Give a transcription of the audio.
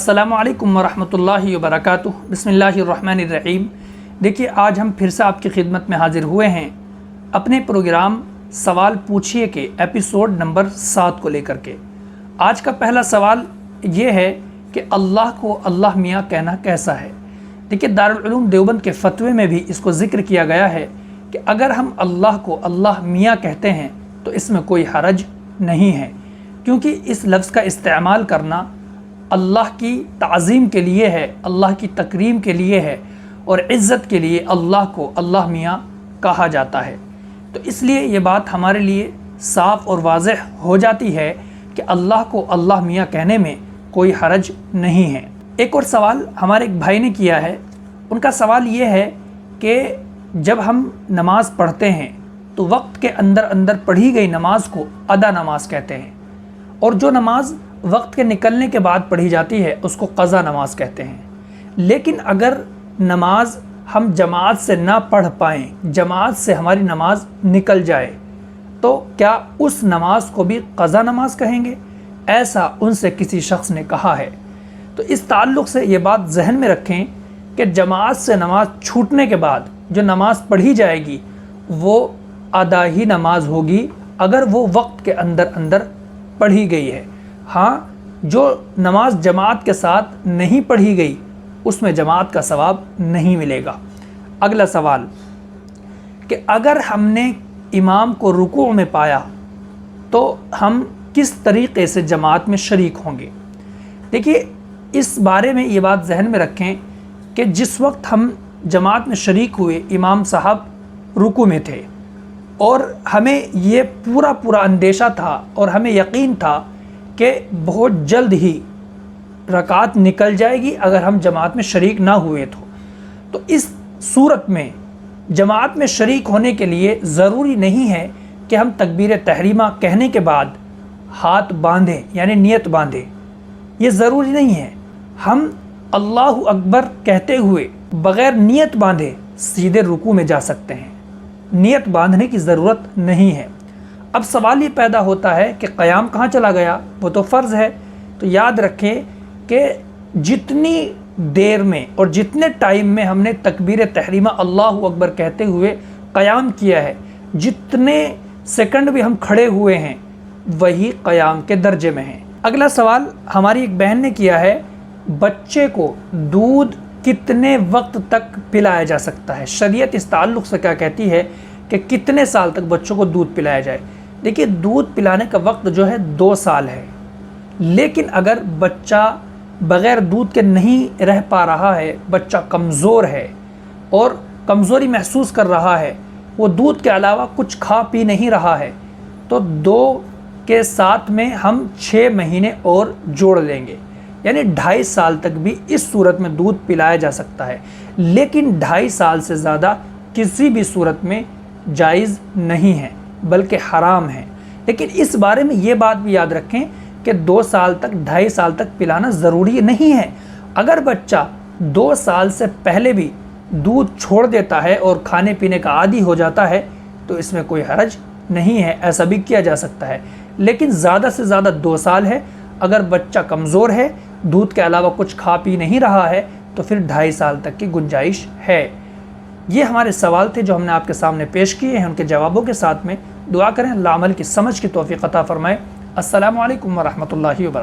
अस्सलामु अलैकुम वरहमतुल्लाहि वबरकातुहू। बिस्मिल्लाहिर्रहमानिर्रहीम। देखिए, आज हम फिर से आपकी खिदमत में हाजिर हुए हैं अपने प्रोग्राम सवाल पूछिए के एपिसोड नंबर 7 को लेकर के। आज का पहला सवाल ये है कि अल्लाह को अल्लाह मियाँ कहना कैसा है। देखिए, दारुल उलूम देवबंद के फतवे में भी इसको ज़िक्र किया गया है कि अगर हम अल्लाह को अल्लाह मियाँ कहते हैं तो इसमें कोई हरज नहीं है, क्योंकि इस लफ्ज़ का इस्तेमाल करना अल्लाह की ताज़ीम के लिए है, अल्लाह की तकरीम के लिए है और इज़्ज़त के लिए अल्लाह को अल्लाह मियाँ कहा जाता है। तो इसलिए ये बात हमारे लिए साफ़ और वाज़ेह हो जाती है कि अल्लाह को अल्लाह मियाँ कहने में कोई हरज नहीं है। एक और सवाल हमारे एक भाई ने किया है। उनका सवाल ये है कि जब हम नमाज़ पढ़ते हैं तो वक्त के अंदर अंदर पढ़ी गई नमाज को अदा नमाज कहते हैं, और जो नमाज वक्त के निकलने के बाद पढ़ी जाती है उसको क़ज़ा नमाज कहते हैं। लेकिन अगर नमाज हम जमात से ना पढ़ पाएँ, जमात से हमारी नमाज निकल जाए, तो क्या उस नमाज को भी क़ज़ा नमाज कहेंगे? ऐसा उनसे किसी शख्स ने कहा है। तो इस ताल्लुक़ से ये बात जहन में रखें कि जमात से नमाज छूटने के बाद जो नमाज पढ़ी जाएगी वो अदा ही नमाज होगी, अगर वो वक्त के अंदर अंदर पढ़ी गई है। हाँ, जो नमाज जमात के साथ नहीं पढ़ी गई उसमें जमात का सवाब नहीं मिलेगा। अगला सवाल कि अगर हमने इमाम को रुकू में पाया तो हम किस तरीक़े से जमात में शरीक होंगे। देखिए, इस बारे में ये बात जहन में रखें कि जिस वक्त हम जमात में शरीक हुए, इमाम साहब रुकू में थे और हमें ये पूरा अंदेशा था और हमें यकीन था कि बहुत जल्द ही रकात निकल जाएगी अगर हम जमात में शरीक ना हुए तो इस सूरत में जमात में शरीक होने के लिए ज़रूरी नहीं है कि हम तकबीर तहरीमा कहने के बाद हाथ बांधें, यानी नियत बांधें। ये ज़रूरी नहीं है। हम अल्लाहु अकबर कहते हुए बग़ैर नियत बांधे सीधे रुकू में जा सकते हैं, नियत बांधने की ज़रूरत नहीं है। अब सवाल ये पैदा होता है कि क़याम कहाँ चला गया, वो तो फ़र्ज़ है। तो याद रखें कि जितनी देर में और जितने टाइम में हमने तकबीर तहरीमा अल्लाहु अकबर कहते हुए क़याम किया है, जितने सेकंड भी हम खड़े हुए हैं वही क़याम के दर्जे में हैं। अगला सवाल हमारी एक बहन ने किया है, बच्चे को दूध कितने वक्त तक पिलाया जा सकता है। शरीयत इस ताल्लुक़ से क्या कहती है कि कितने साल तक बच्चों को दूध पिलाया जाए। देखिए, दूध पिलाने का वक्त जो है 2 साल है, लेकिन अगर बच्चा बग़ैर दूध के नहीं रह पा रहा है, बच्चा कमज़ोर है और कमज़ोरी महसूस कर रहा है, वो दूध के अलावा कुछ खा पी नहीं रहा है, तो 2 के साथ में हम 6 महीने और जोड़ लेंगे, यानी 2.5 साल तक भी इस सूरत में दूध पिलाया जा सकता है। लेकिन 2.5 साल से ज़्यादा किसी भी सूरत में जायज़ नहीं है, बल्कि हराम है। लेकिन इस बारे में ये बात भी याद रखें कि 2 साल तक 2.5 साल तक पिलाना ज़रूरी नहीं है। अगर बच्चा 2 साल से पहले भी दूध छोड़ देता है और खाने पीने का आदी हो जाता है तो इसमें कोई हरज नहीं है, ऐसा भी किया जा सकता है। लेकिन ज़्यादा से ज़्यादा 2 साल है। अगर बच्चा कमज़ोर है, दूध के अलावा कुछ खा पी नहीं रहा है, तो फिर 2.5 साल तक की गुंजाइश है। ये हमारे सवाल थे जो हमने आपके सामने पेश किए हैं। उनके जवाबों के साथ में दुआ करें अल्लाह अमल की समझ की तौफीक अता फरमाए। अस्सलामु अलैकुम वरहमतुल्लाहि वबरकातुहू।